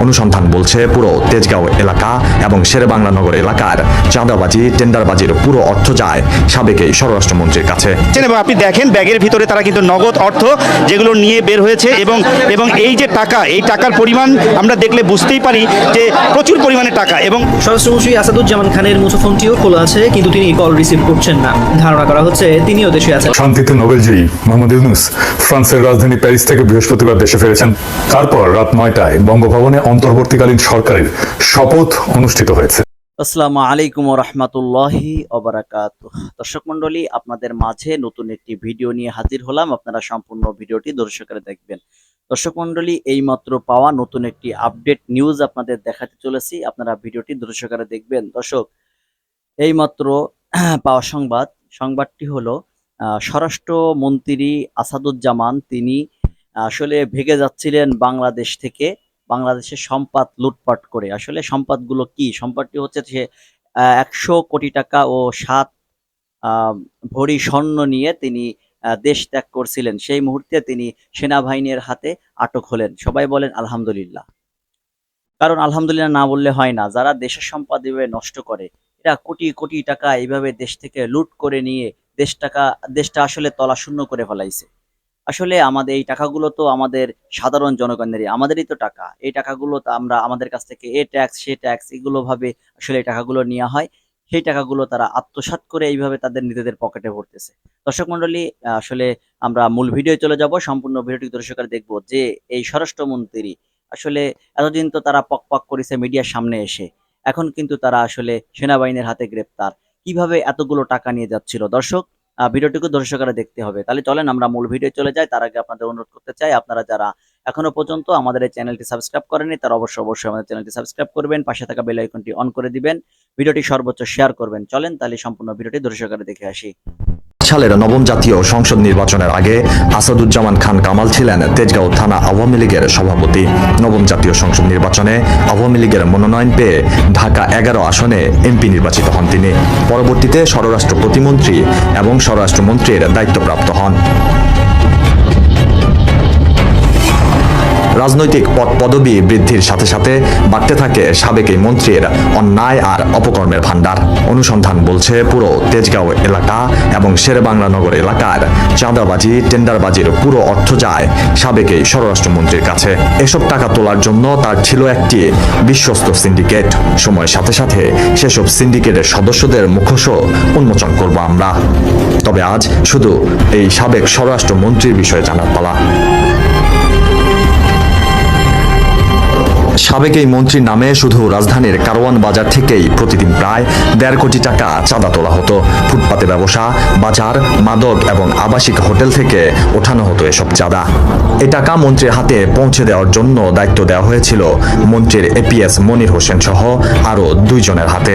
অনুসন্ধান বলছে পুরো তেজগাঁও এলাকা এবং শেরেবাংলা নগর এলাকার চাঁদাবাজি টেন্ডারবাজির পুরো অর্থ যায় সাবেক এই স্বরাষ্ট্রমন্ত্রীর কাছে। এবং আপনি দেখেন ব্যাগের ভিতরে তারা কিন্তু নগদ অর্থ যেগুলো নিয়ে বের হয়েছে এবং এই যে টাকা, এই টাকার পরিমাণ আমরা দেখলে বুঝতেই পারি যে প্রচুর পরিমাণে টাকা। এবং স্বরাষ্ট্রমন্ত্রী আসাদুজ্জামান খানের মুঠোফোনটিও খোলা আছে, কিন্তু তিনি কল রিসিভ করছেন না। ধারণা করা হচ্ছে তিনিও দেশে আছেন। শান্তিতে নোবেলজয়ী মোহাম্মদ ইউনূস ফ্রান্সের রাজধানী প্যারিস থেকে বৃহস্পতিবার দেশে ফিরেছেন। তারপর রাত ৯টায় বঙ্গভবনে অন্তর্বর্তীকালীন সরকারের শপথ অনুষ্ঠিত হয়েছে। আসসালামু আলাইকুম ওয়া রাহমাতুল্লাহি ওয়া বারাকাতুহু। দর্শক মণ্ডলী, আপনাদের মাঝে নতুন একটি ভিডিও নিয়ে হাজির হলাম। আপনারা সম্পূর্ণ ভিডিওটি দর্শকরা দেখবেন। দর্শক মণ্ডলী, এইমাত্র পাওয়া নতুন একটি আপডেট নিউজ আপনাদের দেখাতে চলেছি। আপনারা ভিডিওটি দর্শকরা দেখবেন। দর্শক, এইমাত্র পাওয়া সংবাদটি হলো স্বরাষ্ট্রমন্ত্রী আসাদুজ্জামান তিনি আসলে ভেগে যাচ্ছিলেন বাংলাদেশ থেকে, বাংলাদেশের সম্পদ লুটপাট করে। আসলে সম্পদগুলো কি? সম্পদটি হচ্ছে সে ১০০ কোটি টাকা ও ৭ ভরি স্বর্ণ নিয়ে তিনি দেশ ত্যাগ করছিলেন। সেই মুহূর্তে তিনি সেনাবাহিনীর হাতে আটক হলেন। সবাই বলেন আলহামদুলিল্লাহ। কারণ আলহামদুলিল্লাহ না বললে হয় না। যারা দেশের সম্পদ এভাবে নষ্ট করে, এরা কোটি কোটি টাকা এইভাবে দেশ থেকে লুট করে নিয়ে দেশটা আসলে তলাশূন্য করে ফেলাইছে। আসলে আমাদের এই টাকাগুলো তো আমাদের সাধারণ জনগণেরই, আমাদেরই তো টাকা। এই টাকাগুলো তো আমরা আমাদের কাছ থেকে এ ট্যাক্স সে ট্যাক্স এগুলো ভাবে আসলে এই টাকাগুলো নেওয়া হয়। সেই টাকাগুলো তারা আত্মসাৎ করে এইভাবে তাদের নিজেদের পকেটে ভরতেছে। দর্শক মণ্ডলী, আসলে আমরা মূল ভিডিও চলে যাব। সম্পূর্ণ ভিডিওটি দর্শকরা দেখবো যে এই স্বরাষ্ট্রমন্ত্রী আসলে এতদিন তো তারা পক করেছে মিডিয়ার সামনে এসে, এখন কিন্তু তারা আসলে সেনাবাহিনীর হাতে গ্রেপ্তার। কিভাবে এতগুলো টাকা নিয়ে যাচ্ছিল? দর্শক, ভিডিওটিকে দর্শকরা দেখতে হবে। তাহলে চলেন আমরা মূল ভিডিও চলে যাই। তার আগে আপনাদের অনুরোধ করতে চাই, আপনারা যারা এখনো পর্যন্ত আমাদের এই চ্যানেলটি সাবস্ক্রাইব করেননি তারা অবশ্যই আমাদের চ্যানেলটি সাবস্ক্রাইব করবেন, পাশে থাকা বেল আইকনটি অন করে দিবেন, ভিডিওটি সর্বোচ্চ শেয়ার করবেন। চলেন তাহলে সম্পূর্ণ ভিডিওটি দর্শকরা দেখে আসি। সালের নবম জাতীয় সংসদ নির্বাচনের আগে আসাদুজ্জামান খান কামাল ছিলেন তেজগাঁও থানা আওয়ামী লীগের সভাপতি। নবম জাতীয় সংসদ নির্বাচনে আওয়ামী লীগের মনোনয়ন পেয়ে ঢাকা ১১ আসনে এমপি নির্বাচিত হন তিনি। পরবর্তীতে স্বরাষ্ট্র প্রতিমন্ত্রী এবং স্বরাষ্ট্রমন্ত্রীর দায়িত্বপ্রাপ্ত হন। রাজনৈতিক পদ পদবি বৃদ্ধির সাথে সাথে বাড়তে থাকে সাবেক এই মন্ত্রীর অন্যায় আর অপকর্মের ভাণ্ডার। অনুসন্ধান বলছে পুরো তেজগাঁও এলাকা এবং শেরেবাংলা নগর এলাকার চাঁদাবাজি টেন্ডারবাজির পুরো অর্থ যায় সাবেক এই স্বরাষ্ট্রমন্ত্রীর কাছে। এসব টাকা তোলার জন্য তার ছিল একটি বিশ্বস্ত সিন্ডিকেট। সময়ের সাথে সাথে সেসব সিন্ডিকেটের সদস্যদের মুখোশ উন্মোচন করব আমরা। তবে আজ শুধু এই সাবেক স্বরাষ্ট্রমন্ত্রীর বিষয়ে জানার পালা। সাবেক এই মন্ত্রীর নামে শুধু রাজধানীর কারওয়ান বাজার থেকেই প্রতিদিন প্রায় ১.৫ কোটি টাকা চাঁদা তোলা হতো। ফুটপাতে ব্যবসা, বাজার, মাদক এবং আবাসিক হোটেল থেকে ওঠানো হতো এসব চাঁদা। এই টাকা মন্ত্রীর হাতে পৌঁছে দেওয়ার জন্য দায়িত্ব দেওয়া হয়েছিল মন্ত্রীর এপিএস মনির হোসেন সহ আরও ২ জনের হাতে।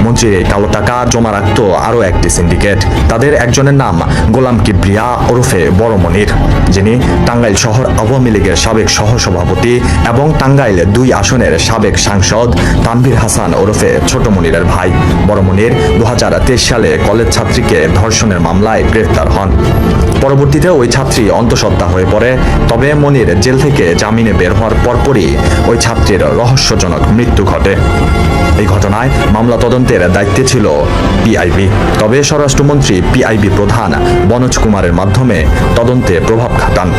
মন্ত্রী এই কালো টাকা জমা রাখত আরও একটি সিন্ডিকেট। তাদের একজনের নাম গোলাম কিবরিয়া ওরফে বড় মনির, যিনি টাঙ্গাইল শহর আওয়ামী লীগের সাবেক সহসভাপতি এবং টাঙ্গাইল ২ আসনের সাবেক সাংসদ তানভীর হাসান ওরফে ছোট মনিরের ভাই। বড় মনির ২০২৩ সালে কলেজ ছাত্রীকে ধর্ষণের মামলায় গ্রেফতার হন। পরবর্তীতে ওই ছাত্রী অন্তঃসত্ত্বা হয়ে পড়ে। তবে মনির জেল থেকে জামিনে বের হওয়ার পরপরই ওই ছাত্রীর রহস্যজনক মৃত্যু ঘটে। এই ঘটনায় মামলা তদন্তের দায়িত্বে ছিল পিআইবি। তবে স্বরাষ্ট্রমন্ত্রী পিআইবি প্রধান বনোজ কুমারের মাধ্যমে তদন্তে প্রভাব খাটান।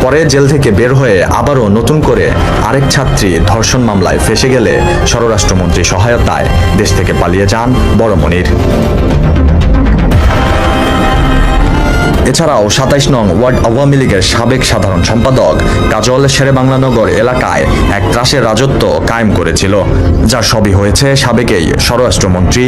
পরে জেল থেকে বের হয়ে আবারও নতুন করে আরেক ছাত্রী ধর্ষণ মামলায় ফেঁসে গেলে স্বরাষ্ট্রমন্ত্রীর সহায়তায় দেশ থেকে পালিয়ে যান বড় মনির। এছাড়াও ২৭ নং ওয়ার্ড আওয়ামী লীগের সাবেক সাধারণ সম্পাদক কাজল শেরেবাংলানগর এলাকায় এক ত্রাসের রাজত্ব কায়েম করেছিল, যার সবই হয়েছে সাবেক এই স্বরাষ্ট্রমন্ত্রী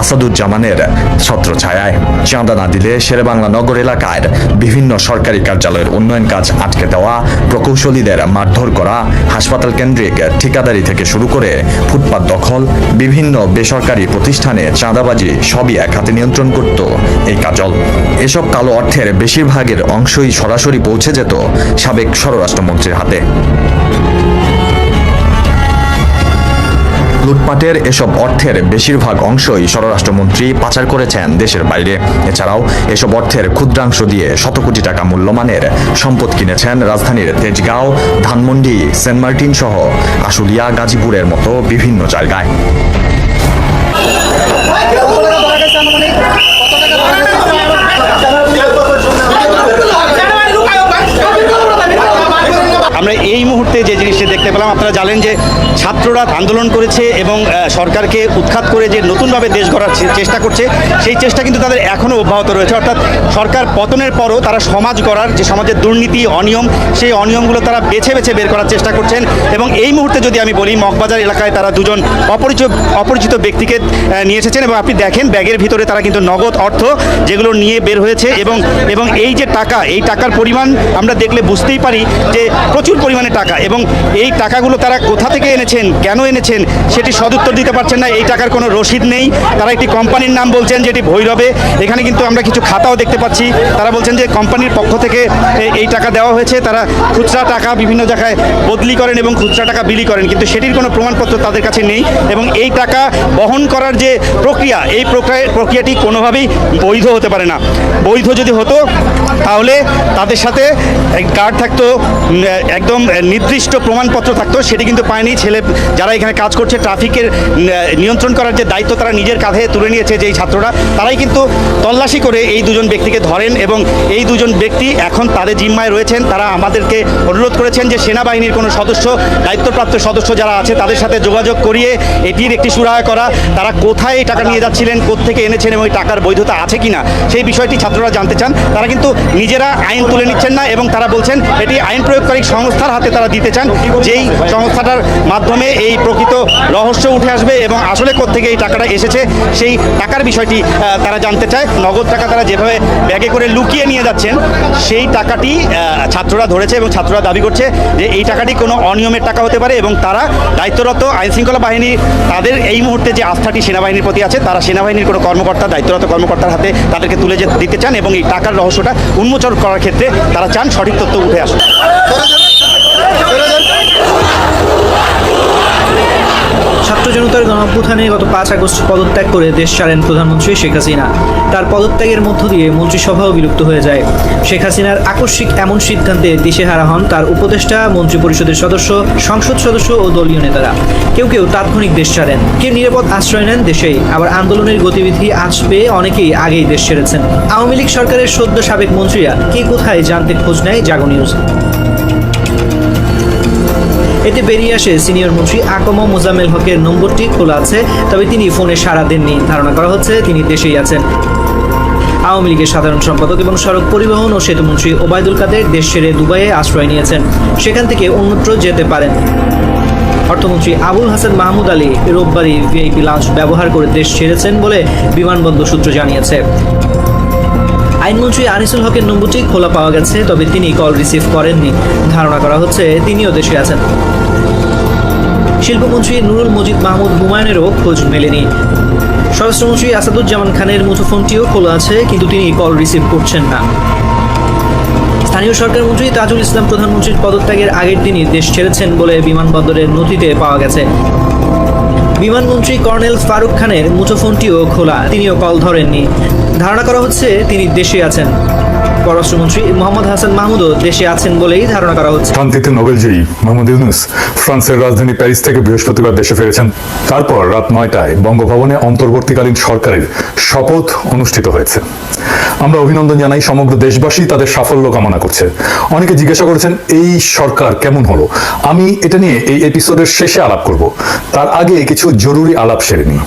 আসাদুজ্জামানের ছত্রছায়ায়। চাঁদা না দিলে শেরেবাংলানগর এলাকার বিভিন্ন সরকারি কার্যালয়ের উন্নয়ন কাজ আটকে দেওয়া, প্রকৌশলীদের মারধর করা, হাসপাতাল কেন্দ্রিক ঠিকাদারি থেকে শুরু করে ফুটপাত দখল, বিভিন্ন বেসরকারি প্রতিষ্ঠানে চাঁদাবাজি সবই এক হাতে নিয়ন্ত্রণ করত এই কাজল। এসব কালো অর্থের বেশিরভাগের অংশই সরাসরি পৌঁছে যেত সাবেক স্বরাষ্ট্রমন্ত্রীর হাতে। লুটপাটের এসব অর্থের বেশিরভাগ অংশই স্বরাষ্ট্রমন্ত্রী পাচার করেছেন দেশের বাইরে। এছাড়াও এসব অর্থের ক্ষুদ্রাংশ দিয়ে শত কোটি টাকা মূল্যমানের সম্পদ কিনেছেন রাজধানীর তেজগাঁও, ধানমন্ডি, সেন্ট মার্টিন সহ আশুলিয়া, গাজীপুরের মতো বিভিন্ন জায়গায়। আমরা এই মুহূর্তে যে জিনিসটা দেখতে পেলাম, আপনারা জানেন যে ছাত্ররা আন্দোলন করেছে এবং সরকারকে উৎখাত করে যে নতুনভাবে দেশ গড়ার চেষ্টা করছে, সেই চেষ্টা কিন্তু তাদের এখনও অব্যাহত রয়েছে। অর্থাৎ সরকার পতনের পরও তারা সমাজ গড়ার, যে সমাজের দুর্নীতি, অনিয়ম, সেই অনিয়মগুলো তারা বেছে বেছে বের করার চেষ্টা করছেন। এবং এই মুহূর্তে যদি আমি বলি, মগবাজার এলাকায় তারা দুজন অপরিচিত ব্যক্তিকে নিয়ে এসেছেন এবং আপনি দেখেন ব্যাগের ভিতরে তারা কিন্তু নগদ অর্থ যেগুলো নিয়ে বের হয়েছে এবং এই যে টাকা, এই টাকার পরিমাণ আমরা দেখলে বুঝতেই পারি যে প্রচুর পরিমাণে টাকা। এবং এই টাকাগুলো তারা কোথা থেকে এনেছেন, কেন এনেছেন, সেটি সদুত্তর দিতে পারছেন না। এই টাকার কোনো রসিদ নেই। তারা একটি কোম্পানির নাম বলছেন যেটি ভৈরবে। এখানে কিন্তু আমরা কিছু খাতাও দেখতে পাচ্ছি। তারা বলছেন যে কোম্পানির পক্ষ থেকে এই টাকা দেওয়া হয়েছে। তারা খুচরা টাকা বিভিন্ন জায়গায় বদলি করেন এবং খুচরা টাকা বিলি করেন, কিন্তু সেটির কোনো প্রমাণপত্র তাদের কাছে নেই। এবং এই টাকা বহন করার যে প্রক্রিয়া, এই প্রক্রিয়াটি কোনোভাবেই বৈধ হতে পারে না। বৈধ যদি হতো তাহলে তাদের সাথে কার্ড থাকতো, একদম নির্দিষ্ট প্রমাণপত্র থাকতো। সেটি কিন্তু পায়নি। যারা এখানে কাজ করছে, ট্রাফিকের নিয়ন্ত্রণ করার যে দায়িত্ব তারা নিজের কাঁধে তুলে নিয়েছে যেই ছাত্ররা, তারাই কিন্তু তল্লাশি করে এই দুজন ব্যক্তিকে ধরেন এবং এই দুজন ব্যক্তি এখন তাদের জিম্মায় রয়েছেন। তারা আমাদেরকে অনুরোধ করেছেন যে সেনাবাহিনীর কোনো সদস্য, দায়িত্বপ্রাপ্ত সদস্য যারা আছে তাদের সাথে যোগাযোগ করিয়ে এটির একটি সুরাহা করা। তারা কোথায় এই টাকা নিয়ে যাচ্ছিলেন, কোত্থেকে এনেছেন এবং এই টাকার বৈধতা আছে কিনা সেই বিষয়টি ছাত্ররা জানতে চান। তারা কিন্তু নিজেরা আইন তুলে নিচ্ছেন না এবং তারা বলছেন এটি আইন প্রয়োগকারী সংস্থার হাতে তারা দিতে চান, যেই সংস্থাটার মাধ্যমে এই প্রকৃত রহস্য উঠে আসবে এবং আসলে কোত্থেকে এই টাকাটা এসেছে সেই টাকার বিষয়টি তারা জানতে চায়। নগদ টাকা তারা যেভাবে ব্যাগে করে লুকিয়ে নিয়ে যাচ্ছেন, সেই টাকাটি ছাত্ররা ধরেছে এবং ছাত্ররা দাবি করছে যে এই টাকাটি কোনো অনিয়মের টাকা হতে পারে এবং তারা দায়িত্বরত আইনশৃঙ্খলা বাহিনী, তাদের এই মুহূর্তে যে আস্থাটি সেনাবাহিনীর প্রতি আছে, তারা সেনাবাহিনীর কোনো কর্মকর্তা, দায়িত্বরত কর্মকর্তার হাতে তাদেরকে তুলে দিতে চান এবং এই টাকার রহস্যটা উন্মোচন করার ক্ষেত্রে তারা চান সঠিক তথ্য উঠে আসে। ছাত্র জনতার গণঅভ্যুত্থানে গত 5 আগস্ট পদত্যাগ করে দেশ ছাড়েন প্রধানমন্ত্রী শেখ হাসিনা। তার পদত্যাগের মধ্য দিয়ে মন্ত্রিসভাও বিলুপ্ত হয়ে যায়। শেখ হাসিনার আকস্মিক এমন সিদ্ধান্তে দিশেহারা হন তার উপদেষ্টা, মন্ত্রিপরিষদের সদস্য, সংসদ সদস্য ও দলীয় নেতারা। কেউ কেউ তাৎক্ষণিক দেশ ছাড়েন, কেউ নিরাপদ আশ্রয় নেন দেশেই। আবার আন্দোলনের গতিবিধি আঁচ পেয়ে অনেকেই আগেই দেশ ছেড়েছেন। আওয়ামী লীগ সরকারের সদ্য সাবেক মন্ত্রীরা কে কোথায় জানতে খোঁজ নেয় জাগো নিউজ। এতে বেরিয়ে আসে সিনিয়র মন্ত্রী আকম মোজাম্মেল হকের নম্বরটি খোলা আছে, তবে তিনি ফোনে সাড়া দেননি। ধারণা করা হচ্ছে তিনি দেশেই আছেন। আওয়ামী লীগের সাধারণ সম্পাদক এবং সড়ক পরিবহন ও সেতুমন্ত্রী ওবায়দুল কাদের দেশ ছেড়ে দুবাইয়ে আশ্রয় নিয়েছেন, সেখান থেকে অন্যত্র যেতে পারেন। অর্থমন্ত্রী আবুল হাসান মাহমুদ আলী রোববারই ভিআইপি লঞ্চ ব্যবহার করে দেশ ছেড়েছেন বলে বিমানবন্দর সূত্র জানিয়েছে। আইনমন্ত্রী আনিসুল হকের নম্বরটি খোলা পাওয়া গেছে, তবে তিনি কল রিসিভ করেননি। ধারণা করা হচ্ছে তিনিও দেশে আছেন। শিল্পমন্ত্রী নুরুল মজিদ মাহমুদ হুমায়ুনেরও খোঁজ মেলেনি। স্বরাষ্ট্রমন্ত্রী আসাদুজ্জামান খানের মুঠোফোনটিও খোলা আছে, কিন্তু তিনি কল রিসিভ করছেন না। স্থানীয় সরকার মন্ত্রী তাজুল ইসলাম প্রধানমন্ত্রীর পদত্যাগের আগের দিনই দেশ ছেড়েছেন বলে বিমানবন্দরের নথিতে পাওয়া গেছে। বিমানমন্ত্রী কর্নেল ফারুক খানের মুঠোফোনটিও খোলা, তিনিও কল ধরেননি। ধারণা করা হচ্ছে তিনি দেশে আছেন। পররাষ্ট্রমন্ত্রী মোহাম্মদ হাসান মাহমুদও দেশে আছেন বলেই ধারণা করা হচ্ছে। শান্তিতে নোবেলজয়ী মোহাম্মদ ইউনূস ফ্রান্সের রাজধানী প্যারিস থেকে বৃহস্পতিবার দেশে ফিরেছেন। তারপর রাত 9টায় বঙ্গভবনে অন্তর্বর্তীকালীন সরকারের শপথ অনুষ্ঠিত হয়েছে। আমরা অভিনন্দন জানাই, সমগ্র দেশবাসী তাদের সাফল্য কামনা করছে। অনেকে জিজ্ঞাসা করেছেন এই সরকার কেমন হলো। আমি এটা নিয়ে এই এপিসোডের শেষে আলাপ করব, তার আগে কিছু জরুরি আলাপ সেরে নিই।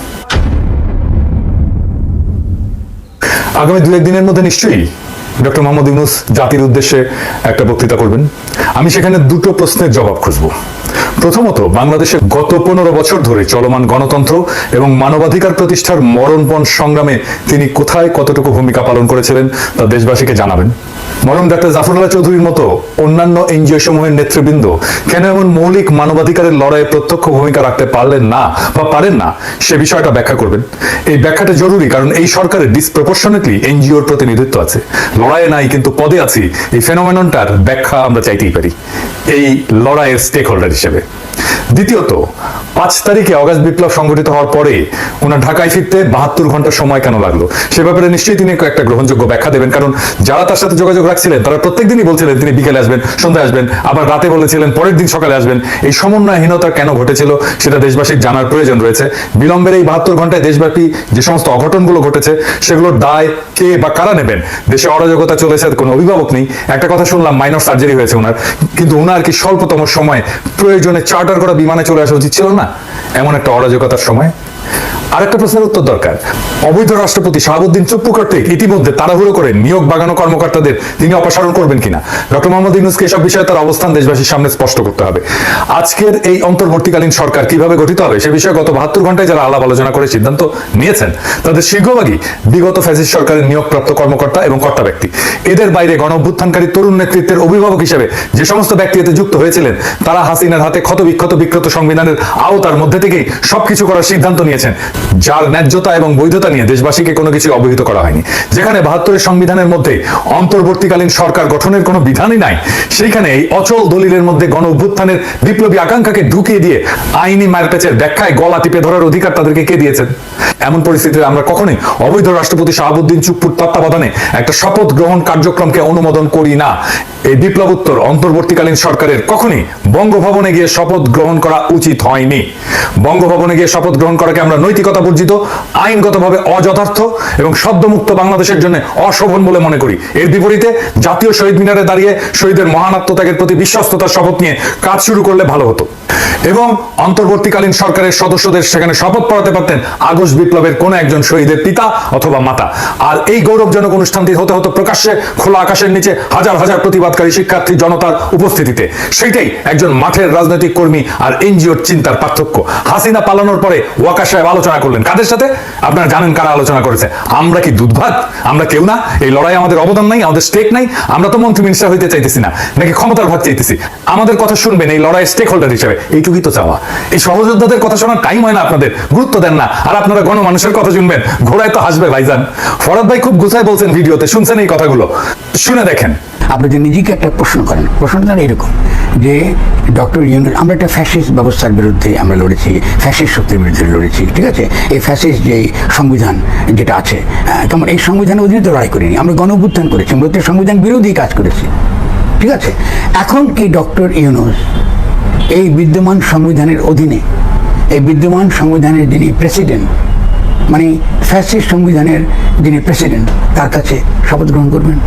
আগামী 2-1 দিনের মধ্যে নিশ্চয়ই ডক্টর মোহাম্মদ ইউনূস জাতির উদ্দেশ্যে একটা বক্তৃতা করবেন। আমি সেখানে দুটো প্রশ্নের জবাব খুঁজব। প্রথমত, বাংলাদেশে গত 15 বছর ধরে চলমান গণতন্ত্র এবং মানবাধিকার প্রতিষ্ঠার মরণপণ সংগ্রামে তিনি কোথায় কতটুকু ভূমিকা পালন করেছিলেন তা দেশবাসীকে জানাবেন। মরম ডাক্তার জাফরুল্লাহ চৌধুরীর মতো অন্যান্য এনজিও সমূহের নেতৃবৃন্দ কেন এমন মৌলিক মানবাধিকারের লড়াইয়ে প্রত্যক্ষ ভূমিকা রাখতে পারলেন না বা পারেন না, সে বিষয়টা ব্যাখ্যা করবেন। এই ব্যাখ্যাটা জরুরি, কারণ এই সরকারের ডিসপ্রপোর্শনেটলি এনজিওর প্রতিনিধিত্ব আছে। লড়াইয়ে নাই কিন্তু পদে আছি, এই ফেনোমেননটার ব্যাখ্যা আমরা চাইতেই পারি এই লড়াইয়ের স্টেক হোল্ডার হিসেবে। দ্বিতীয়ত, 5 তারিখে অগাস্ট বিপ্লব সংগঠিত হওয়ার পরে ওনার ঢাকায় ফিরতে 72 ঘন্টা সময় কেন লাগলো, সে ব্যাপারে নিশ্চয়ই তিনি একটা গ্রহণযোগ্য ব্যাখ্যা দেবেন। কারণ যারা তার সাথে যোগাযোগ রাখছিলেন তারা প্রত্যেকদিনই বলছিলেন তিনি বিকেলে আসবেন, সন্ধ্যায় আসবেন, আবার রাতে বলেছিলেন পরের দিন সকালে আসবেন। এই সমন্বয়হীনতা কেন ঘটেছিল সেটা দেশবাসীর জানার প্রয়োজন রয়েছে। বিলম্বের এই 72 ঘন্টায় দেশব্যাপী যে সমস্ত অঘটনগুলো ঘটেছে সেগুলোর দায় কে বা কারা নেবেন? দেশে অরাজকতা চলেছে, কোনো অভিভাবক নেই। একটা কথা শুনলাম মাইনর সার্জারি হয়েছে ওনার, কিন্তু ওনার কি স্বল্পতম সময় প্রয়োজনে চার্টার করা বিমানে চলে আসা উচিত ছিল না এমন একটা অরাজকতার সময়? আরেকটা প্রশ্নের উত্তর দরকার। অবৈধ রাষ্ট্রপতি শাহাবুদ্দিন চুপ্পু কর্তৃক ইতিমধ্যে তাড়াহুড়ো করে নিয়োগ বাগানো কর্মকর্তাদের তিনি অপসারণ করবেন কিনা, ডক্টর মোহাম্মদ ইউনূসকে এসব বিষয়ে তার অবস্থান দেশবাসীর সামনে স্পষ্ট করতে হবে। আজকের এই অন্তর্বর্তীকালীন সরকার কিভাবে গঠিত হবে সে বিষয়ে গত 72 ঘন্টায় যারা আলাপ আলোচনা করে সিদ্ধান্ত নিয়েছেন তাদের শীঘ্রভাগই বিগত ফ্যাসিস্ট সরকারের নিয়োগপ্রাপ্ত কর্মকর্তা এবং কর্তা ব্যক্তি। এদের বাইরে গণ অভ্যুত্থানকারী তরুণ নেতৃত্বের অভিভাবক হিসেবে যে সমস্ত ব্যক্তি এতে যুক্ত হয়েছিলেন তারা হাসিনার হাতে ক্ষত বিক্ষত সংবিধানের আওতার মধ্যে থেকেই সবকিছু করার সিদ্ধান্ত নিয়েছেন, যার ন্যায্যতা এবং বৈধতা নিয়ে দেশবাসীকে কোনো কিছু অবহিত করা হয়নি। যেখানে 72 সংবিধানের মধ্যে অন্তর্বর্তীকালীন সরকার গঠনের কোনো বিধানই নাই, সেইখানে এই অচল দলিলের মধ্যে গণ অভ্যুত্থানের বিপ্লবী আকাঙ্ক্ষাকে ঢুকিয়ে দিয়ে আইনি মারপ্যাচের ব্যাখ্যায় গলা টিপে ধরার অধিকার তাদেরকে কে দিয়েছেন? এমন পরিস্থিতিতে আমরা কখনোই অবৈধ রাষ্ট্রপতি শাহাবুদ্দিন চুপ্পুর তত্ত্বাবধানে একটা শপথ গ্রহণ কার্যক্রমকে অনুমোদন করি না। এই বিপ্লবোত্তর অন্তর্বর্তীকালীন সরকারের কখনই বঙ্গভবনে গিয়ে শপথ গ্রহণ করা উচিত হয়নি। বঙ্গভবনে গিয়ে শপথ গ্রহণ করাকে আমরা নৈতিকতা বর্জিত, আইনগতভাবে অযথার্থ এবং সদ্যমুক্ত বাংলাদেশের জন্য অশোভন বলে মনে করি। এর বিপরীতে জাতীয় শহীদ মিনারে দাঁড়িয়ে শহীদের মহান আত্মত্যাগের প্রতি বিশ্বস্ততার শপথ নিয়ে কাজ শুরু করলে ভালো হতো এবং অন্তর্বর্তীকালীন সরকারের সদস্যদের সেখানে শপথ পড়াতে পারতেন আগস্ট বিপ্লবের কোন একজন শহীদের পিতা অথবা মাতা। আর এই গৌরবজনক অনুষ্ঠানটি হতে হতো প্রকাশ্যে খোলা আকাশের নিচে হাজার হাজার প্রতিবাদকারী শিক্ষার্থী জনতার উপস্থিতিতে। সেইটাই একজন মাঠের রাজনৈতিক কর্মী আর এনজিওর চিন্তার পার্থক্য। হাসিনা পালানোর পরে ওয়াকা সাহেব আলোচনা করলেন কাদের সাথে? আপনারা জানেন কারা আলোচনা করেছে। আমরা কি দুধভাত? আমরা কেউ না? এই লড়াই আমাদের অবদান নাই, আমাদের স্টেক নাই? আমরা তো মন্ত্রী মিনিস্টার হইতে চাইতেছি না, নাকি ক্ষমতার ভাগ চাইতেছি? আমাদের কথা শুনবেন এই লড়াইয়ের স্টেক হোল্ডার হিসেবে, এইটুকুই তো চাওয়া। এই সহযোদ্ধাদের কথা শোনার টাইম হয় না আপনাদের, গুরুত্ব দেন না। আর আপনারা গণমানুষের কথা শুনবেন, ঘোড়ায় তো হাসবে ভাইজান। ফরাদ ভাই খুব গুছায় বলছেন ভিডিওতে, শুনছেন এই কথাগুলো, শুনে দেখেন। আপনি যে নিজেকে একটা প্রশ্ন করেন, প্রশ্নটা এরকম যে ডক্টর ইউনূস, আমরা একটা ফ্যাসিস্ট ব্যবস্থার বিরুদ্ধে আমরা লড়েছি, ফ্যাসিস্ট শক্তির বিরুদ্ধে লড়েছি, ঠিক আছে? এই ফ্যাসিস্ট যে সংবিধান যেটা আছে, কেমন এই সংবিধানের অধীনে তো লড়াই করিনি, আমরা গণ অভ্যুত্থান করেছি, আমরা তো সংবিধান বিরোধী কাজ করেছি, ঠিক আছে? এখন কি ডক্টর ইউনূস এই বিদ্যমান সংবিধানের অধীনে, এই বিদ্যমান সংবিধানের যিনি প্রেসিডেন্ট, মানে ফ্যাসিস্ট সংবিধানের যিনি প্রেসিডেন্ট, তার কাছে শপথ গ্রহণ করবেন?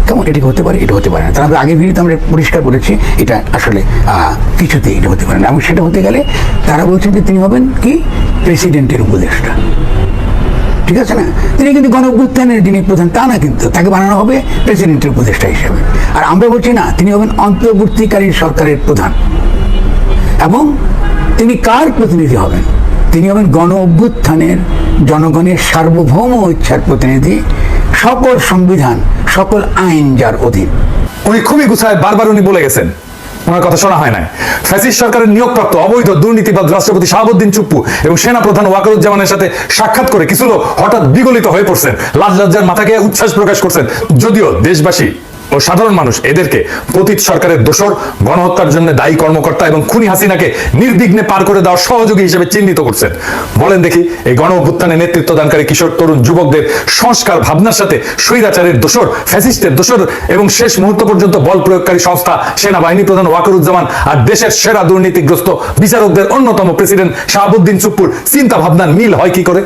কেমন এটা হতে পারে? এটা হতে পারে না। তার আগের ভিডিওতে আমরা পরিষ্কার বলেছি এটা আসলে কিছুতেই এটা হতে পারে না। এবং সেটা হতে গেলে তারা বলছেন যে তিনি হবেন কি প্রেসিডেন্টের উপদেষ্টা, ঠিক আছে না? তিনি কিন্তু গণ অভ্যুত্থানের যিনি প্রধান তা না, কিন্তু তাকে বানানো হবে প্রেসিডেন্টের উপদেষ্টা হিসেবে। আর আমরা বলছি না, তিনি হবেন অন্তর্বর্তীকালীন সরকারের প্রধান। এবং তিনি কার প্রতিনিধি হবেন? তিনি হবেন গণ অভ্যুত্থানের জনগণের সার্বভৌম ইচ্ছার প্রতিনিধি, সকল সংবিধান, সকল আইন যার অধীন। উনি খুবই গুছায় বারবার উনি বলে গেছেন, ওনার কথা শোনা হয় নাই। ফ্যাসিস্ট সরকারের নিয়োগপ্রাপ্ত অবৈধ দুর্নীতিবাদ রাষ্ট্রপতি শাহাবুদ্দিন চুপ্পু এবং সেনা প্রধান ওয়াকারুজ্জামানের সাথে সাক্ষাৎ করে কিছু লোক হঠাৎ বিগলিত হয়ে পড়ছেন, লাজ লজ্জার মাথাকে উচ্ছ্বাস প্রকাশ করছেন। যদিও দেশবাসী ও সাধারণ মানুষ এদেরকে পতিত সরকারের দোসর, গণহত্যার জন্য দায়ী কর্মকর্তা এবং খুনি হাসিনাকে নির্বিঘ্নে পার করে দেওয়ার সহযোগী হিসেবে চিহ্নিত করছেন। বলেন দেখি, এই গণ অভ্যুত্থানে নেতৃত্ব দানকারী কিশোর তরুণ যুবকদের সংস্কার ভাবনার সাথে স্বৈরাচারের দোসর, ফ্যাসিস্টের দোসর এবং শেষ মুহূর্ত পর্যন্ত বল প্রয়োগকারী সংস্থা সেনাবাহিনী প্রধান ওয়াকারুজ্জামান আর দেশের সেরা দুর্নীতিগ্রস্ত বিচারকদের অন্যতম প্রেসিডেন্ট শাহাবুদ্দিন চুপ্পুর চিন্তা ভাবনার মিল হয় কি করে?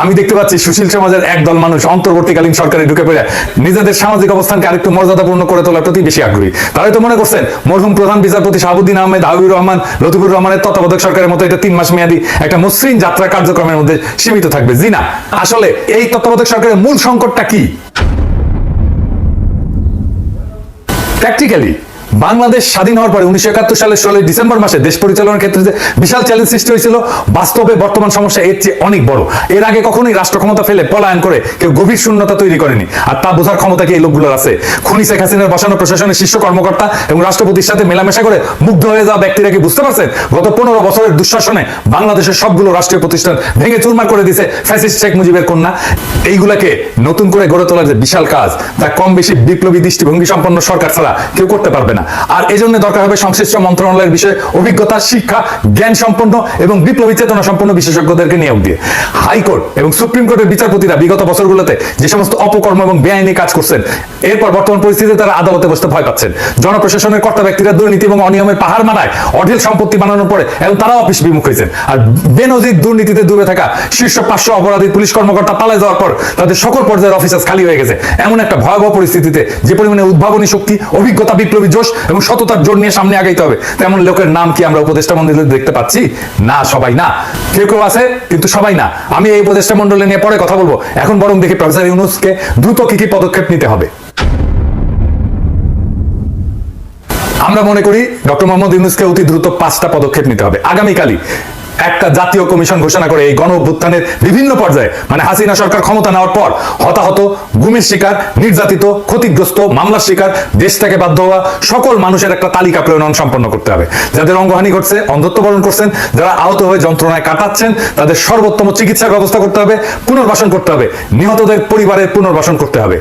আমি দেখতে পাচ্ছি সুশীল সমাজের একদল মানুষ অন্তর্বর্তীকালীন সরকারে ঢুকে পড়ে নিজেদের সামাজিক অবস্থানকে আরেকটু মর্যাদাপূর্ণ করে তোলার প্রতি বেশি আগ্রহী। তারাই তো মনে করছেন মরহুম প্রধান বিচারপতি শাহাবুদ্দিন আহমেদ, হাবিবুর রহমান, লতিফুর রহমানের তত্ত্বাবধায়ক সরকারের মতো এটা 3 মাস মেয়াদী একটা মসৃণ যাত্রা কার্যক্রমের মধ্যে সীমিত থাকবে। জি না, আসলে এই তত্ত্বাবধায়ক সরকারের মূল সংকটটা কি? প্র্যাকটিক্যালি বাংলাদেশ স্বাধীন হওয়ার পরে 1971 সালের 16 ডিসেম্বর মাসে দেশ পরিচালনার ক্ষেত্রে যে বিশাল চ্যালেঞ্জ সৃষ্টি হয়েছিল, বাস্তবে বর্তমান সমস্যা এর চেয়ে অনেক বড়। এর আগে কখনোই রাষ্ট্র ক্ষমতা ফেলে পলায়ন করে কেউ গভীর শূন্যতা তৈরি করেনি, আর তা বোঝার ক্ষমতা কি এই লোকগুলোর আছে? খুনি শেখ হাসিনার বসানো প্রশাসনের শীর্ষ কর্মকর্তা এবং রাষ্ট্রপতির সাথে মেলামেশা করে মুগ্ধ হয়ে যাওয়া ব্যক্তিরা কি বুঝতে পারছেন গত 15 বছরের দুঃশাসনে বাংলাদেশের সবগুলো রাষ্ট্রীয় প্রতিষ্ঠান ভেঙে চুরমার করে দিয়েছে ফ্যাসিস্ট শেখ মুজিবের কন্যা? এইগুলাকে নতুন করে গড়ে তোলার যে বিশাল কাজ, তা কম বেশি বিপ্লবী দৃষ্টিভঙ্গি সম্পন্ন সরকার ছাড়া কেউ করতে পারবে না। না। আর এই জন্য দরকার হবে সংশ্লিষ্ট মন্ত্রণালয়ের বিষয়ে অভিজ্ঞতা, শিক্ষা, জ্ঞান সম্পন্ন এবং বিপ্লবী চেতনা সম্পন্ন বিশেষজ্ঞদেরকে নিয়োগ দিয়ে হাইকোর্ট এবং সুপ্রিম কোর্টের বিচারপতিরা বিগত বছরগুলোতে যে সমস্ত অপকর্ম এবং বেআইনি কাজ করছেন, এরপর বর্তমান পরিস্থিতিতে তারা আদালতে বসতে ভয় পাচ্ছেন। জনপ্রশাসনের কর্তা ব্যক্তিরা দুর্নীতি এবং অনিয়মের পাহাড় মানায় অঢেল সম্পত্তি বানানোর পরে এবং তারা অফিস বিমুখ হয়েছেন। আর বেনজির দুর্নীতিতে ডুবে থাকা শীর্ষ 500 অপরাধী পুলিশ কর্মকর্তা পালায় যাওয়ার পর তাদের সকল পর্যায়ের অফিসার খালি হয়ে গেছে। এমন একটা ভয়াবহ পরিস্থিতিতে যে পরিমাণে উদ্ভাবনী শক্তি, অভিজ্ঞতা, বিপ্লবী জোশ এবং সততার জোর নিয়ে সামনে আগাইতে হবে, তেমন লোকের নাম কি আমরা উপদেষ্টা মন্ডলীতে দেখতে পাচ্ছি? না, সবাই না। কেউ কেউ আছে, কিন্তু সবাই না। আমি এই উপদেষ্টা মন্ডলী নিয়ে পরে কথা বলবো, এখন বরং দেখি প্রফেসর ইউনূসকে দ্রুত কি পদক্ষেপ নিতে হবে। আমরা মনে করি ডক্টর মোহাম্মদ ইউনূসকে অতি দ্রুত 5টা পদক্ষেপ নিতে হবে। আগামীকালই একটা জাতীয় কমিশন ঘোষণা করে এই গণ অভ্যুত্থানের বিভিন্ন পর্যায়ে, মানে হাসিনা সরকার ক্ষমতা নেওয়ার পর হতাহত, গুমের শিকার, নির্যাতিত, ক্ষতিগ্রস্ত, মামলার শিকার, দেশ থেকে বাধ্য হওয়া সকল মানুষের একটা তালিকা প্রণয়ন সম্পন্ন করতে হবে। যাদের অঙ্গহানি ঘটছে, অন্ধত্ব বরণ করছেন, যারা আহত হয়ে যন্ত্রণায় কাটাচ্ছেন, তাদের সর্বোত্তম চিকিৎসার ব্যবস্থা করতে হবে, পুনর্বাসন করতে হবে, নিহতদের পরিবারের পুনর্বাসন করতে হবে।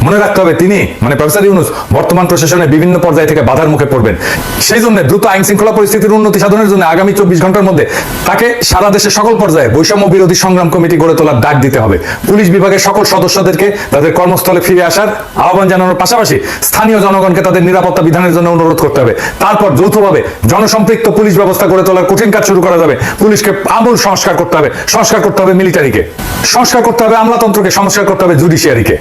মনে রাখতে হবে তিনি, মানে প্রফেসর ইউনূস, বর্তমান প্রশাসনের বিভিন্ন পর্যায় থেকে বাধার মুখে পড়বেন। সেই জন্য দ্রুত আইন শৃঙ্খলা পরিস্থিতির উন্নতি সাধনের জন্য আগামী 24 ঘন্টার মধ্যে তাকে সারা দেশের সকল পর্যায়ে বৈষম্য বিরোধী সংগ্রাম কমিটি গড়ে তোলার ডাক দিতে হবে। পুলিশ বিভাগের সকল সদস্যদেরকে তাদের কর্মস্থলে ফিরে আসার আহ্বান জানানোর পাশাপাশি স্থানীয় জনগণকে তাদের নিরাপত্তা বিধানের জন্য অনুরোধ করতে হবে। তারপর যৌথভাবে জনসম্পৃক্ত পুলিশ ব্যবস্থা গড়ে তোলার কঠিন কাজ শুরু করা যাবে। পুলিশকে আমূল সংস্কার করতে হবে, সংস্কার করতে হবে মিলিটারিকে, সংস্কার করতে হবে আমলাতন্ত্রকে, সংস্কার করতে হবে জুডিশিয়ারিকে।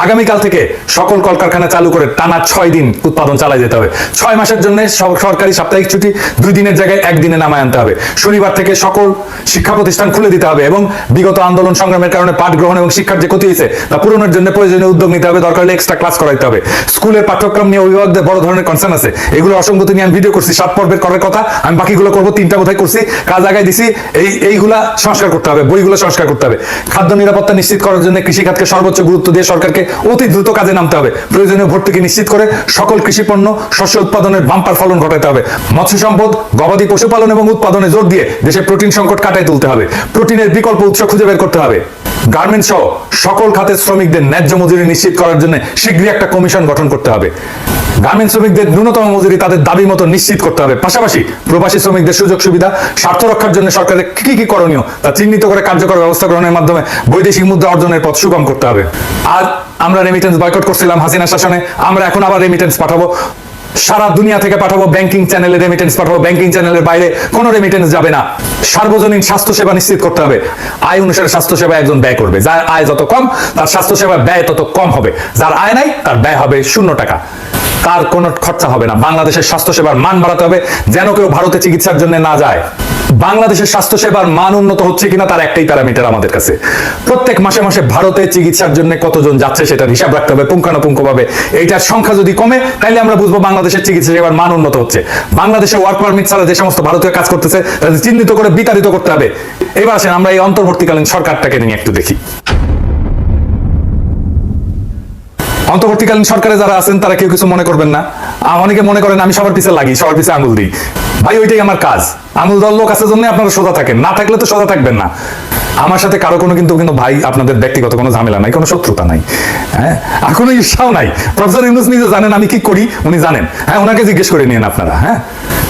আগামীকাল থেকে সকল কলকারখানা চালু করে টানা 6 দিন উৎপাদন চালাই যেতে হবে। 6 মাসের জন্য সরকারি সাপ্তাহিক ছুটি 2 দিনের জায়গায় 1 দিনে নামায় আনতে হবে। শনিবার থেকে সকল শিক্ষা প্রতিষ্ঠান খুলে দিতে হবে এবং বিগত আন্দোলন সংগ্রামের কারণে পাঠ গ্রহণ এবং শিক্ষার যে ক্ষতি হয়েছে তা পূরণের জন্য প্রয়োজনীয় উদ্যোগ নিতে হবে। দরকার হলে এক্সট্রা ক্লাস করাইতে হবে। স্কুলের পাঠ্যক্রম নিয়ে অভিভাবকদের বড় ধরনের কনসার্ন আছে, এগুলো অসঙ্গতি নিয়ে আমি ভিডিও করছি, 7 পর্বের করার কথা, আমি বাকিগুলো করবো, 3টা বোধহয় করছি, কাজ আগায় দিছি। এইগুলা সংস্কার করতে হবে, বইগুলো সংস্কার করতে হবে। খাদ্য নিরাপত্তা নিশ্চিত করার জন্য কৃষিখাতকে সর্বোচ্চ গুরুত্ব দিয়ে সরকারকে অতি দ্রুত কাজে নামতে হবে। প্রয়োজনীয় ভর্তুকি নিশ্চিত করে সকল কৃষি পণ্য, শস্য উৎপাদনের বাম্পার ফলন ঘটাতে হবে। মৎস্য সম্পদ, গবাদি পশুপালন এবং উৎপাদনে জোর দিয়ে দেশে প্রোটিন সংকট কাটায় তুলতে হবে। প্রোটিনের বিকল্প উৎস খুঁজে বের করতে হবে। গার্মেন্টস সহ সকল খাতের শ্রমিকদের ন্যায্য মজুরি নিশ্চিত করার জন্য শীঘ্রই একটা কমিশন গঠন করতে হবে। গার্মেন্টস শ্রমিকদের ন্যূনতম মজুরি তাদের দাবি মতো নিশ্চিত করতে হবে। পাশাপাশি প্রবাসী শ্রমিকদের সুযোগ সুবিধা, স্বার্থ রক্ষার জন্য সরকারের কি করণীয় তা চিহ্নিত করে কার্যকর ব্যবস্থা গ্রহণের মাধ্যমে বৈদেশিক মুদ্রা অর্জনের পথ সুগম করতে হবে। আর আমরা রেমিটেন্স বয়কট করছিলাম হাসিনা শাসনে, আমরা এখন আবার রেমিটেন্স পাঠাবো। সারা দুনিয়া থেকে পাঠাবো, ব্যাংকিং চ্যানেলে রেমিটেন্স পাঠাবো, ব্যাংকিং চ্যানেলের বাইরে কোনো রেমিটেন্স যাবে না। সার্বজনীন স্বাস্থ্যসেবা নিশ্চিত করতে হবে। আয় অনুসারে স্বাস্থ্যসেবা একজন ব্যয় করবে, যার আয় যত কম তার স্বাস্থ্যসেবার ব্যয় তত কম হবে, যার আয় নাই তার ব্যয় হবে 0 টাকা, তার কোনো খরচা হবে না। বাংলাদেশের স্বাস্থ্যসেবার মান বাড়াতে হবে, যেন কেউ ভারতে চিকিৎসার জন্য না যায়। বাংলাদেশের স্বাস্থ্যসেবার মান উন্নত হচ্ছে কিনা তার একটাই প্যারামিটার আমাদের কাছে, প্রত্যেক মাসে মাসে ভারতে চিকিৎসার জন্য কতজন যাচ্ছে সেটার হিসাব রাখতে হবে পুঙ্খানুপুঙ্খভাবে। এইটার সংখ্যা যদি কমে তাহলে আমরা বুঝবো বাংলাদেশের চিকিৎসা সেবার মান উন্নত হচ্ছে। বাংলাদেশে ওয়ার্ক পারমিট ছাড়া যে সমস্ত ভারতীয় কাজ করতেছে তাদের চিহ্নিত করে বিতাড়িত করতে হবে। এবার আসেন আমরা এই অন্তর্বর্তীকালীন সরকারটাকে নিয়ে একটু দেখি। অন্তর্বর্তীকালীন সরকারে যারা আছেন তারা কেউ কিছু মনে করবেন না। অনেকে মনে করেন আমি সবার পিছে লাগি, সবার পিছে আঙুল দিই। ভাই ওইটাই আমার কাজ। আঙুল দেওয়ার লোক আছে জন্য আপনারা সোজা থাকেন, না থাকলে তো সোজা থাকবেন না। আমার সাথে কারো কোনো কিন্তু ভাই আপনাদের ব্যক্তিগত কোনো ঝামেলা নাই, কোনো শত্রুতা নাই, হ্যাঁ, আর কোনো ঈর্ষাও নাই। প্রফেসর ইউনূস নিজে জানেন আমি কি করি, উনি জানেন, হ্যাঁ, ওনাকে জিজ্ঞেস করে নিন আপনারা, হ্যাঁ,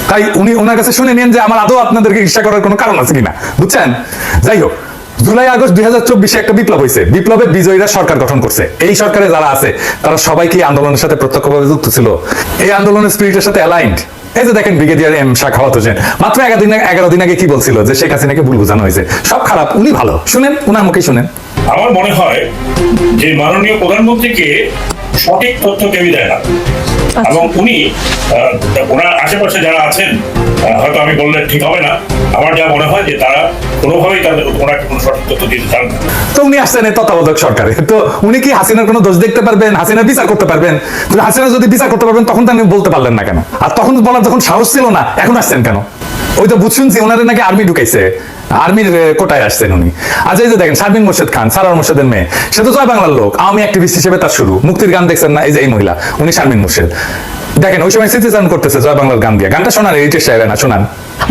তাই উনি ওনার কাছে শুনে নিন যে আমার আদৌ আপনাদেরকে ঈর্ষা করার কোনো কারণ আছে কিনা, বুঝছেন? যাই হোক, জুলাই আগস্ট 2024 একটা বিপ্লব হয়েছে, বিপ্লবের বিজয়ীরা সরকার গঠন করছে। এই সরকারে যারা আছে তারা সবাই কি আন্দোলনের সাথে প্রত্যক্ষভাবে যুক্ত ছিল? এই আন্দোলনের স্পিরিটের সাথে অ্যালাইন্ড? এই যে দেখেন ব্রিগেডিয়ার এম শাখাওয়াত হোসেন মাত্র 11 দিন আগে কি বলছিল যে শেখ হাসিনাকে ভুল বোঝানো হয়েছে, সব খারাপ, উনি ভালো। শুনেন, উনার মুখে শুনেন। আমার মনে হয় যে মাননীয় প্রধানমন্ত্রীকে সঠিক তথ্য কেউই দেয় না, এবং উনি ওনার আশেপাশে যারা আছেন, হয়তো আমি বললে ঠিক হবে না, আমার যা মনে হয় যে তারা কোনোভাবেই তাদের ওনাকে কোনো সঠিক তথ্য দিতে চান না। তো উনি আসছেন তত্ত্বাবধায়ক সরকারে, তো উনি কি হাসিনার কোনো দোষ দেখতে পারবেন? হাসিনার বিচার করতে পারবেন? হাসিনা যদি বিচার করতে পারবেন তখন তো আপনি বলতে পারলেন না কেন? আর তখন বলার যখন সাহস ছিল না, এখন আসছেন কেন? ওই তো বুঝ শুনছি ওনাদের নাকি আর্মি ঢুকাইছে, আর্মির কোটায় আসছেন উনি। আচ্ছা, এই যে দেখেন শারমিন মোর্শেদ খান, সারার মোর্শেদের মেয়ে, সে তো জয় বাংলার লোক, আওয়ামী অ্যাক্টিভিস্ট হিসেবে তার শুরু। মুক্তির গান দেখছেন না? এই যে এই মহিলা, উনি শারমিন মোর্শেদ। দেখেন ওই সময় স্মৃতিচারণ করতেছে জয় বাংলার গান দিয়ে। গানটা শোনান, এইটের সাহেব না শোনান।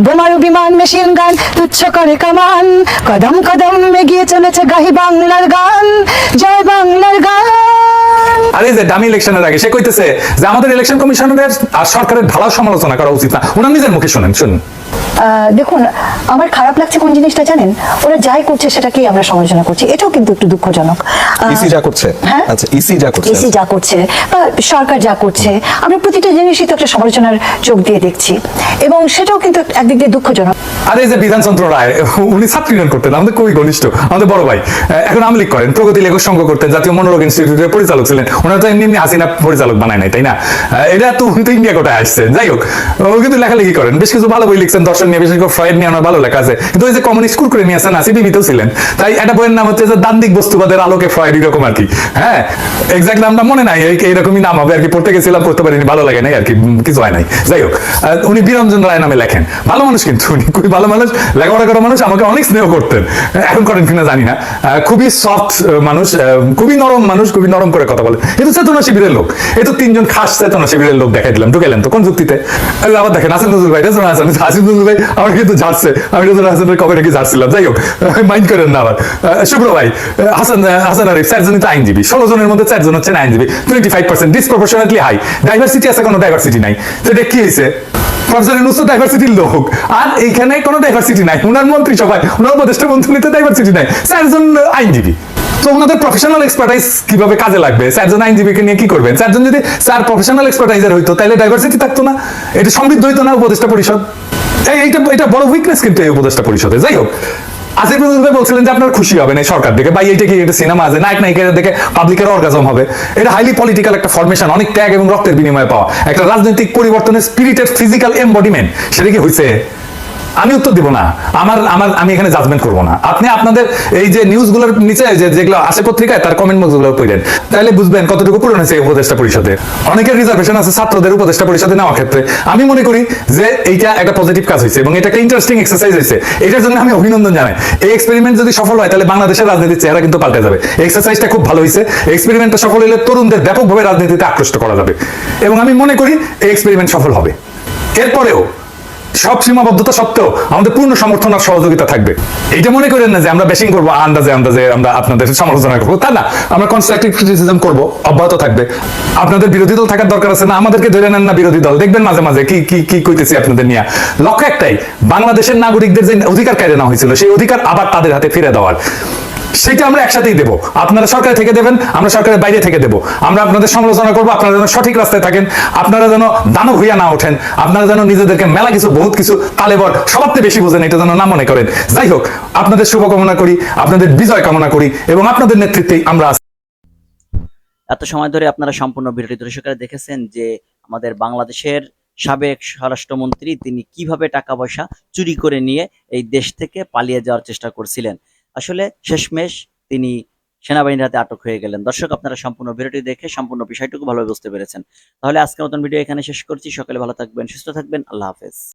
বোমারু বিমান মেশিন গান তুচ্ছ করে কামান, কদম কদম এগিয়ে চলেছে গাহি বাংলার গান, জয় বাংলার গান। আরে যে দামি ইলেকশনের আগে সে কইতেছে যে আমাদের ইলেকশন কমিশনের আর সরকারের ঢালাও সমালোচনা করা উচিত না। ওনার নিজের মুখে শুনুন। দেখুন, আমার খারাপ লাগছে কোন জিনিসটা জানেন? ওরা যাই করছে সেটাকেই আমরা সমালোচনা করছি, এটাও কিন্তু একটু দুঃখজনক। ইসি যা করছে, হ্যাঁ? আচ্ছা ইসি যা করছে, ইসি যা করছে বা সরকার যা করছে, আমরা প্রতিটা জিনিসই তো একটা সমালোচনার চোখ দিয়ে দেখছি, এবং সেটাও কিন্তু একদিক দিয়ে দুঃখজনক। আরে এই যে বিধানচন্দ্র রায়, উনি ছাত্র ইউনিয়ন করতেন, আমাদের খুবই ঘনিষ্ঠ, আমাদের বড় ভাই, এখন আমলিক করেন, প্রগতি লেখক সংঘ করতেন, জাতীয় মনোরোগ ইনস্টিটিউটের পরিচালক ছিলেন। ওনারা তো এমনি এমনি হাসিনা পরিচালক বানায় নাই, তাই না? এটা তো উনি তো ইন্ডিয়া কোটায় আসছেন। যাই হোক, ও কিন্তু লেখালেখি করেন, বেশ কিছু ভালো বই লিখছেন দর্শন নিয়ে, বিশেষ করে ফ্রয়েড নিয়ে আমার ভালো লেখা আছে। কিন্তু ওই যে কমিউনিস্ট কুরকুরে নিয়ে আসেন, সিবিবিতেও ছিলেন। তাই একটা বইয়ের নাম হচ্ছে যে দান্দিক বস্তুবাদের আলোকে ফ্রয়েড, এরকম আর কি। হ্যাঁ, এক্সাক্ট নামটা মনে নাই, এইরকমই নাম হবে আর কি। পড়তে গেছিলাম, পড়তে পারিনি, ভালো লাগে নাই আর কি, কিছু হয় নাই। যাই হোক, উনি বীরঞ্জন রায় নামে লেখেন, ভালো মানুষ, কিন্তু উনি খুবই ভালো মানুষ, লেখাপড়া করা মানুষ, আমাকে অনেক স্নেহ করতেন। এখন করেন কিনা জানি না। খুবই সফট মানুষ, খুবই নরম মানুষ, খুবই নরম করে কথা বলে। এ তো চেতনা শিবিরের লোক, এ তো তিনজন খাস চেতনা শিবিরের লোক দেখাই দিলাম, ঢুকেলেন তো কোন যুক্তিতে? আবার দেখেন আসিফ নজরুল ভাই, আসিফ নজরুল ভাই আমার কিন্তু ঝাড়ছে, আমি রেজওয়ান হাসানের কবে নাকি ঝাড়ছিলাম। যাই হোক, মাইন্ড করেন না আবার। শুভ্র ভাই, হাসান আরিফ, 4 জনই তো আইনজীবী, 16 জনের মধ্যে 4 জন হচ্ছেন আইনজীবী, 25% ডিসপ্রপোর্শনাটলি হাই। ডাইভার্সিটি আছে, কোনো ডাইভার্সিটি নাই। তো এটা কি হয়েছে? প্রফেসর ইউনূস তো ডাইভার্সিটির লোক, আর এইখানে কোনো ডাইভার্সিটি নাই। ওনার মন্ত্রিসভায়, ওনার উপদেষ্টা মন্ত্রীতে ডাইভার্সিটি নাই, 4 জন আইনজীবী। তো ওনাদের প্রফেশনাল এক্সপার্টাইজ কিভাবে কাজে লাগবে? 4 জন আইনজীবীকে নিয়ে কি করবেন? 4 জন যদি 4 প্রফেশনাল এক্সপার্টাইজার হইতো, তাহলে ডাইভার্সিটি থাকতো না, এটা সমৃদ্ধ হইতো না উপদেষ্টা পরিষদ। এটা বড় উইকনেস কিন্তু এই উপদেষ্টা পরিষদে। যাই হোক, আসিফ নজরুল ভাই বলছিলেন যে আপনার খুশি হবেন এই সরকার দেখে, ভাই এইটা কি একটা সিনেমা আছে? নায়ক নায়িকাদের দেখে পাবলিকের অর্গাজম হবে? এটা হাইলি পলিটিক্যাল একটা ফরমেশন, অনেক ত্যাগ এবং রক্তের বিনিময়ে পাওয়া একটা রাজনৈতিক পরিবর্তনের স্পিরিটেড ফিজিক্যাল এমবডিমেন্ট। সেটা কি হয়েছে? আমি উত্তর দিব না, আমি এখানে জাজমেন্ট করবো না। আপনি আপনাদের এই যে নিউজগুলোর নিচে যেগুলো আসে পত্রিকায়, তার কমেন্ট বক্সগুলো পড়েন, তাহলে বুঝবেন কতটুকু পূরণ হয়েছে এই উপদেষ্টা পরিষদে। অনেকের রিজার্ভেশন আছে ছাত্রদের উপদেষ্টা পরিষদে নেওয়ার ক্ষেত্রে। আমি মনে করি যে এইটা একটা পজিটিভ কাজ হয়েছে এবং এটা একটা ইন্টারেস্টিং এক্সারসাইজ হয়েছে। এটার জন্য আমি অভিনন্দন জানাই। এই এক্সপেরিমেন্ট যদি সফল হয়, তাহলে বাংলাদেশের রাজনীতির চেহারা কিন্তু পাল্টে যাবে। এক্সারসাইজটা খুব ভালো হয়েছে। এক্সপেরিমেন্টটা সফল হলে তরুণদের ব্যাপকভাবে রাজনীতিতে আকৃষ্ট করা যাবে এবং আমি মনে করি এই এক্সপেরিমেন্ট সফল হবে। এরপরেও সব সীমাবদ্ধতা সত্ত্বেও আমাদের পূর্ণ সমর্থন আর সহযোগিতা থাকবে। এইটা মনে করেন না যে আমরা বেশিং করবো, আন্দাজে আমরা আপনাদের সমালোচনা করবো, তা না। আমরা কনস্ট্রাকটিভ ক্রিটিসিজম করবো, অব্যাহত থাকবে। আপনাদের বিরোধী দল থাকার দরকার আছে না, আমাদেরকে ধরে নেন না বিরোধী দল, দেখবেন মাঝে মাঝে কি কি কি কইতেছি আপনাদের নিয়ে। লক্ষ্য একটাই, বাংলাদেশের নাগরিকদের যে অধিকার কেড়ে নেওয়া হয়েছিল, সেই অধিকার আবার তাদের হাতে ফিরে দেওয়ার। সেটা আমরা একসাথেই দেবো। আপনারা সরকার থেকে দেবেন, আমরা সরকারের বাইরে থেকে দেবো। আমরা আপনাদের সমালোচনা করবো, আপনারা যেন সঠিক রাস্তায় থাকেন, আপনারা যেন দানব হইয়া না ওঠেন, আপনারা যেন নিজেদেরকে মেলা কিছু বহুত কিছু তালেবর সবার থেকে বেশি বোঝেন, এটা যেন না মনে করেন। যাই হোক, আপনাদের শুভকামনা করি, আপনাদের বিজয় কামনা করি এবং আপনাদের নেতৃত্বেই আমরা আছি। এত সময় ধরে আপনারা সম্পূর্ণ ভিডিওটি দর্শকরা দেখেছেন যে আমাদের বাংলাদেশের সাবেক স্বরাষ্ট্রমন্ত্রী তিনি কিভাবে টাকা পয়সা চুরি করে নিয়ে এই দেশ থেকে পালিয়ে যাওয়ার চেষ্টা করছিলেন। আসলে শেষমেশ তিনি সেনাবাহিনীর হাতে আটক হয়ে গেলেন। দর্শক, আপনারা সম্পূর্ণ ভিডিওটি দেখে সম্পূর্ণ বিষয়টুকু ভালোভাবে বুঝতে পেরেছেন। তাহলে আজকের মতন ভিডিও এখানে শেষ করছি। সকালে ভালো থাকবেন, সুস্থ থাকবেন, আল্লাহ হাফেজ।